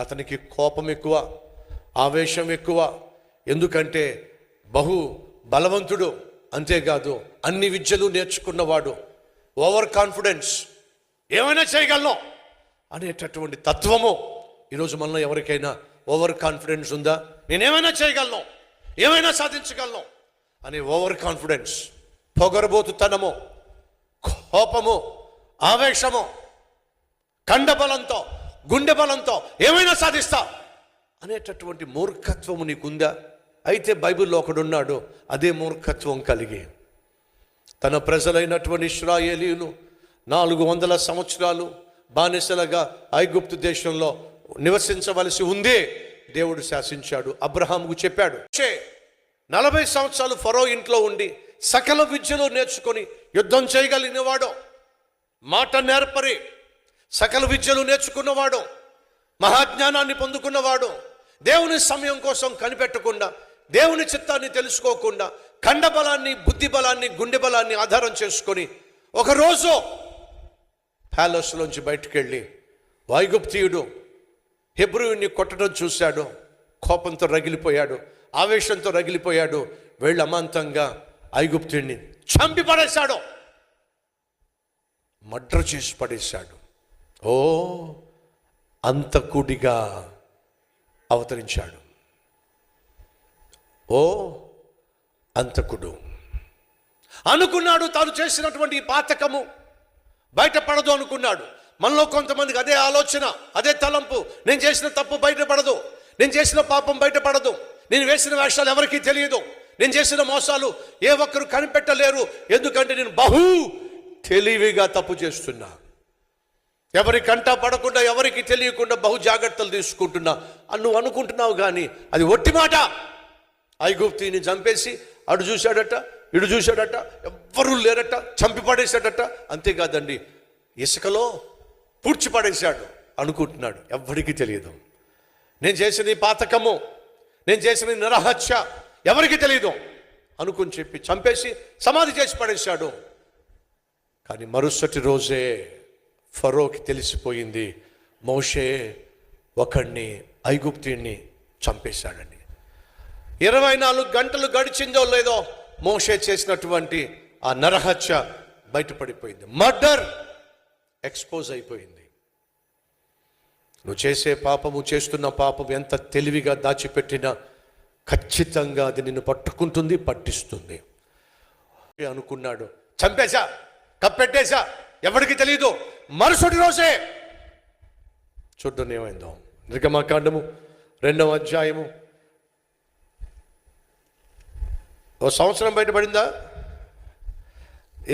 అతనికి కోపం ఎక్కువ, ఆవేశం ఎక్కువ. ఎందుకంటే బహు బలవంతుడు, అంతేకాదు అన్ని విద్యలు నేర్చుకున్నవాడు. ఓవర్ కాన్ఫిడెన్స్, ఏమైనా చేయగలను అనేటటువంటి తత్వము. ఈరోజు మనలో ఎవరికైనా ఓవర్ కాన్ఫిడెన్స్ ఉందా? నేనేమైనా చేయగలను, ఏమైనా సాధించగలను అనే ఓవర్ కాన్ఫిడెన్స్, పొగరబోతుతనము, కోపము, ఆవేశము, కండబలంతో, గుండె బలంతో ఏమైనా సాధిస్తా అనేటటువంటి మూర్ఖత్వము నీకుందా? అయితే బైబిల్లో ఒకడున్నాడు అదే మూర్ఖత్వం కలిగి. తన ప్రజలైనటువంటి ఇశ్రాయేలీయులు 400 సంవత్సరాలు బానిసలుగా ఐగుప్తు దేశంలో నివసించవలసి ఉంది. దేవుడు శాసించాడు, అబ్రహాముకు చెప్పాడు. 40 సంవత్సరాలు ఫరో ఇంట్లో ఉండి సకల విద్యలు నేర్చుకొని యుద్ధం చేయగలిగినవాడు, మాట నేర్పరి, సకల విద్యలు నేర్చుకున్నవాడు, మహాజ్ఞానాన్ని పొందుకున్నవాడు, దేవుని సమయం కోసం కనిపెట్టకుండా, దేవుని చిత్తాన్ని తెలుసుకోకుండా, కండబలాన్ని, బుద్ధి బలాన్ని, గుండె బలాన్ని ఆధారం చేసుకొని ఒకరోజు ప్యాలెస్లోంచి బయటికి వెళ్ళి ఐగుప్తీయుడు హెబ్రీయుని కొట్టడం చూశాడు. కోపంతో రగిలిపోయాడు, ఆవేశంతో రగిలిపోయాడు. వెళ్ళి అమాంతంగా ఐగుప్తుడిని చంపి పడేశాడు, మర్డర్ చేసి పడేశాడు. ఓ అంతకుడిగా అవతరించాడు. ఓ అంతకుడు అనుకున్నాడు. తాను చేసినటువంటి ఈ పాతకము బయటపడదు అనుకున్నాడు. మనలో కొంతమందికి అదే ఆలోచన, అదే తలంపు. నేను చేసిన తప్పు బయటపడదు, నేను చేసిన పాపం బయటపడదు, నేను వేసిన వేషాలు ఎవరికీ తెలియదు, నేను చేసిన మోసాలు ఏ ఒక్కరు కనిపెట్టలేరు, ఎందుకంటే నేను బహు తెలివిగా తప్పు చేస్తున్నా, ఎవరి కంటా పడకుండా, ఎవరికి తెలియకుండా బహు జాగ్రత్తలు తీసుకుంటున్నా అని నువ్వు అనుకుంటున్నావు. కానీ అది ఒట్టి మాట. ఐగుప్తుని చంపేసి అడు చూశాడట, ఇడు చూశాడట, ఎవ్వరూ లేరట, చంపి పడేశాడట. అంతేకాదండి, ఇసుకలో పూడ్చి పడేశాడు అనుకుంటున్నాడు. ఎవ్వడికి తెలియదు. నేను చేసిన ఈ పాతకము, నేను చేసిన నరహత్య ఎవరికి తెలియదు అనుకుని చెప్పి చంపేసి సమాధి చేసి పడేశాడు. కానీ మరుసటి రోజే ఫరోకి తెలిసిపోయింది, మోషే ఒకడిని, ఐగుప్తుని చంపేశాడని. 24 గంటలు గడిచిందో లేదో మోషే చేసినటువంటి ఆ నరహత్య బయటపడిపోయింది. మర్డర్ ఎక్స్పోజ్ అయిపోయింది. నువ్వు చేసే పాపము, చేస్తున్న పాపం ఎంత తెలివిగా దాచిపెట్టినా ఖచ్చితంగా అది నిన్ను పట్టుకుంటుంది, పట్టిస్తుంది. అనుకున్నాడు, చంపేశా, కప్పెట్టేశా, ఎవరికి తెలీదు. మరుసటి రోజే చూడ్డం ఏమైందో. నిర్గమకాండము 2వ అధ్యాయము. ఓ సంవత్సరం బయటపడిందా?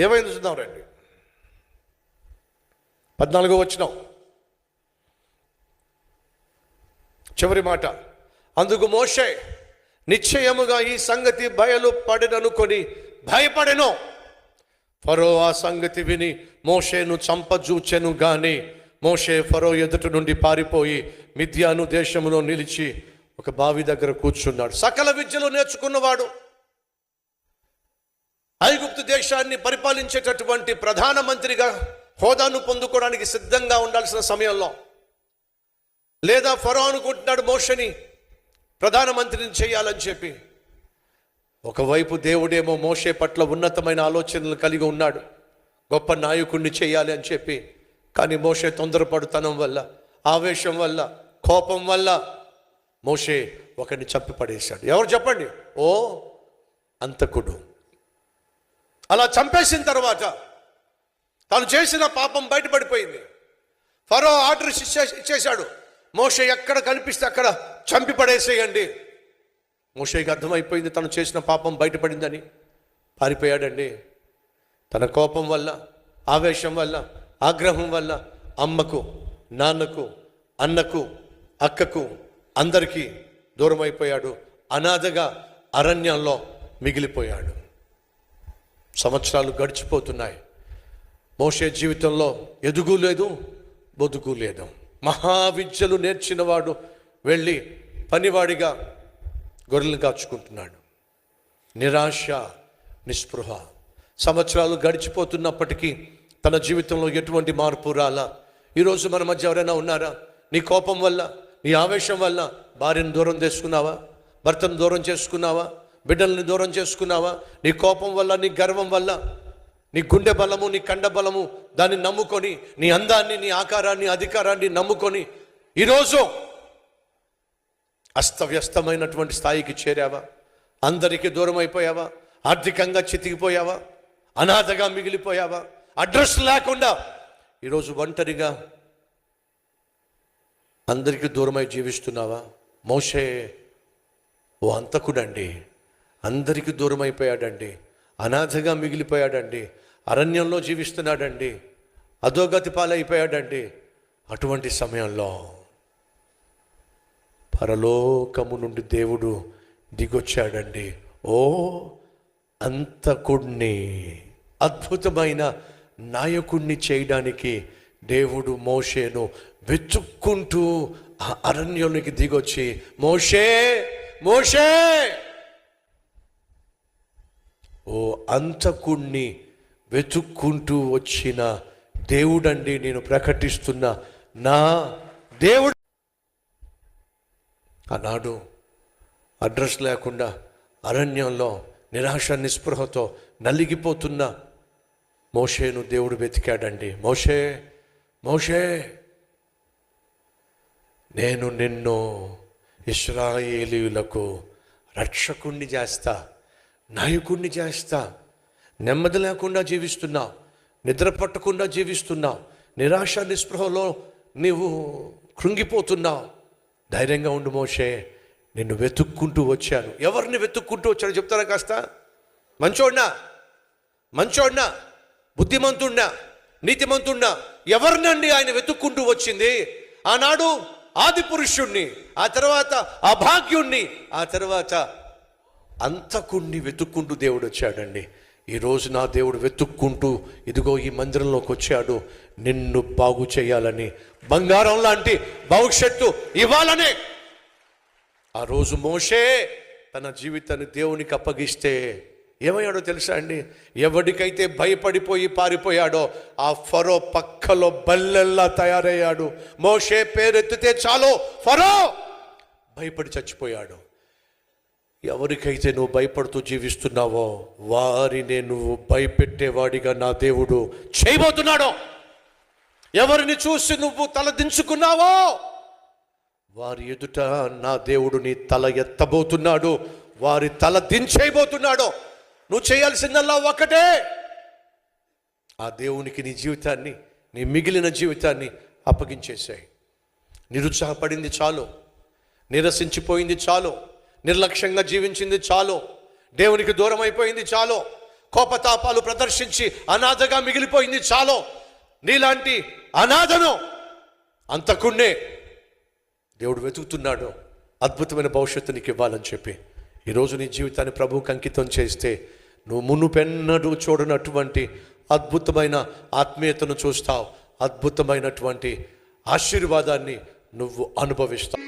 ఏమైంది చూద్దాం రండి. 14వ వచనం చివరి మాట. అందుకు మోషే నిశ్చయముగా ఈ సంగతి బయలు పడిననుకొని భయపడెను. ఫరో ఆ సంగతి విని మోషేను చంపజూచెను. గాని మోషే ఫరో ఎదుట నుండి పారిపోయి మిద్యాను దేశములో నిలిచి ఒక బావి దగ్గర కూర్చున్నాడు. సకల విద్యలు నేర్చుకున్నవాడు, ఐగుప్తు దేశాన్ని పరిపాలించేటటువంటి ప్రధానమంత్రిగా హోదాను పొందుకోవడానికి సిద్ధంగా ఉండాల్సిన సమయంలో, లేదా ఫరో అనుకుంటున్నాడు మోషేని ప్రధానమంత్రిని చేయాలని చెప్పి. ఒకవైపు దేవుడేమో మోషే పట్ల ఉన్నతమైన ఆలోచనలు కలిగి ఉన్నాడు, గొప్ప నాయకుడిని చేయాలి అని చెప్పి. కానీ మోషే తొందరపడుతనం వల్ల, ఆవేశం వల్ల, కోపం వల్ల మోషే ఒకరిని చంపి పడేశాడు. ఎవరు చెప్పండి? ఓ అంతకుడు. అలా చంపేసిన తర్వాత తను చేసిన పాపం బయటపడిపోయింది. ఫరో ఆర్డర్ ఇచ్చేశాడు, మోషే ఎక్కడ కనిపిస్తే అక్కడ చంపి పడేసేయండి. మోషేకి అర్థమైపోయింది తను చేసిన పాపం బయటపడిందని. పారిపోయాడండి. తన కోపం వల్ల, ఆవేశం వల్ల, ఆగ్రహం వల్ల అమ్మకు, నాన్నకు, అన్నకు, అక్కకు, అందరికీ దూరం అయిపోయాడు. అనాథగా అరణ్యంలో మిగిలిపోయాడు. సంవత్సరాలు గడిచిపోతున్నాయి. మోషే జీవితంలో ఎదుగు లేదు, బొదుగు లేదు. మహావిద్యలు నేర్చినవాడు వెళ్ళి పనివాడిగా గొర్రెలను కాచుకుంటున్నాడు. నిరాశ, నిస్పృహ. సంవత్సరాలు గడిచిపోతున్నప్పటికీ తన జీవితంలో ఎటువంటి మార్పు రాలా. ఈరోజు మన మధ్య ఎవరైనా ఉన్నారా? నీ కోపం వల్ల, నీ ఆవేశం వల్ల భార్యను దూరం చేసుకున్నావా? భర్తను దూరం చేసుకున్నావా? బిడ్డల్ని దూరం చేసుకున్నావా? నీ కోపం వల్ల, నీ గర్వం వల్ల, నీ గుండె బలము, నీ కండ బలము దాన్ని నమ్ముకొని, నీ అందాన్ని, నీ ఆకారాన్ని, అధికారాన్ని నమ్ముకొని ఈరోజు అస్తవ్యస్తమైనటువంటి స్థాయికి చేరావా? అందరికీ దూరం అయిపోయావా? ఆర్థికంగా చితికిపోయావా? అనాథగా మిగిలిపోయావా? అడ్రస్ లేకుండా ఈరోజు ఒంటరిగా అందరికీ దూరమై జీవిస్తున్నావా? మోషే ఓ హంతకుడండి, అందరికీ దూరం అయిపోయాడండి, అనాథగా మిగిలిపోయాడండి, అరణ్యంలో జీవిస్తున్నాడండి, అధోగతి పాలైపోయాడండి. అటువంటి సమయంలో పరలోకము నుండి దేవుడు దిగొచ్చాడండి. ఓ అంతకుణ్ణి, అద్భుతమైన నాయకుణ్ణి చేయడానికి దేవుడు మోషేను వెతుక్కుంటూ ఆ అరణ్యంలోకి దిగొచ్చి, మోషే మోషే, ఓ అంతకుణ్ణి వెతుక్కుంటూ వచ్చిన దేవుడండి నేను ప్రకటిస్తున్న నా దేవుడు. ఆనాడు అడ్రస్ లేకుండా అరణ్యంలో నిరాశ, నిస్పృహతో నలిగిపోతున్న మోషేను దేవుడు వెతికాడండి. మోషే మోషే, నేను నిన్ను ఇశ్రాయేలీయులకు రక్షకుణ్ణి చేస్తా, నాయకుణ్ణి చేస్తా. నెమ్మది లేకుండా జీవిస్తున్నావు, నిద్ర పట్టకుండా జీవిస్తున్నావు, నిరాశ నిస్పృహలో నీవు కృంగిపోతున్నావు. ధైర్యంగా ఉండు మోషే, నిన్ను వెతుక్కుంటూ వచ్చాను. ఎవరిని వెతుక్కుంటూ వచ్చాడో చెప్తారా కాస్త? మంచోడ్నా, బుద్ధిమంతుణ్ణా, నీతిమంతుణ్ణా? ఎవరినండి ఆయన వెతుక్కుంటూ వచ్చింది? ఆనాడు ఆది పురుషుణ్ణి, ఆ తర్వాత అభాగ్యుణ్ణి, ఆ తర్వాత అంతకుణ్ణి వెతుక్కుంటూ దేవుడు వచ్చాడండి. ఈరోజు నా దేవుడు వెతుక్కుంటూ ఇదిగో ఈ మందిరంలోకి వచ్చాడు, నిన్ను బాగు చేయాలని, బంగారం లాంటి భవిష్యత్తు ఇవ్వాలనే. ఆ రోజు మోషే తన జీవితాన్ని దేవునికి అప్పగిస్తే ఏమయ్యాడో తెలుసా అండి? ఎవరికైతే భయపడిపోయి పారిపోయాడో ఆ ఫరో పక్కలో బల్లెల్లా తయారయ్యాడు. మోషే పేరెత్తితే చాలు ఫరో భయపడి చచ్చిపోయాడు. ఎవరికైతే నువ్వు భయపడుతూ జీవిస్తున్నావో వారిని నువ్వు భయపెట్టేవాడిగా నా దేవుడు చేయబోతున్నాడు. ఎవరిని చూసి నువ్వు తల దించుకున్నావో వారి ఎదుట నా దేవుడు నీ తల ఎత్తబోతున్నాడు, వారి తల దించేయబోతున్నాడు. నువ్వు చేయాల్సిందల్లా ఒకటే, ఆ దేవునికి నీ జీవితాన్ని, నీ మిగిలిన జీవితాన్ని అప్పగించేసాయి. నిరుత్సాహపడింది చాలు, నిరసించిపోయింది చాలు, నిర్లక్ష్యంగా జీవించింది చాలు, దేవునికి దూరం అయిపోయింది చాలు, కోపతాపాలు ప్రదర్శించి అనాథగా మిగిలిపోయింది చాలు. నీలాంటి అనాథను, అంతకున్నే దేవుడు వెతుకుతున్నాడు. అద్భుతమైన భవిష్యత్తు నీకు ఇవ్వాలని చెప్పి ఈరోజు నీ జీవితాన్ని ప్రభువుకి అంకితం చేస్తే నువ్వు మునుపెన్నడూ చూడనటువంటి అద్భుతమైన ఆత్మీయతను చూస్తావు, అద్భుతమైనటువంటి ఆశీర్వాదాన్ని నువ్వు అనుభవిస్తావు.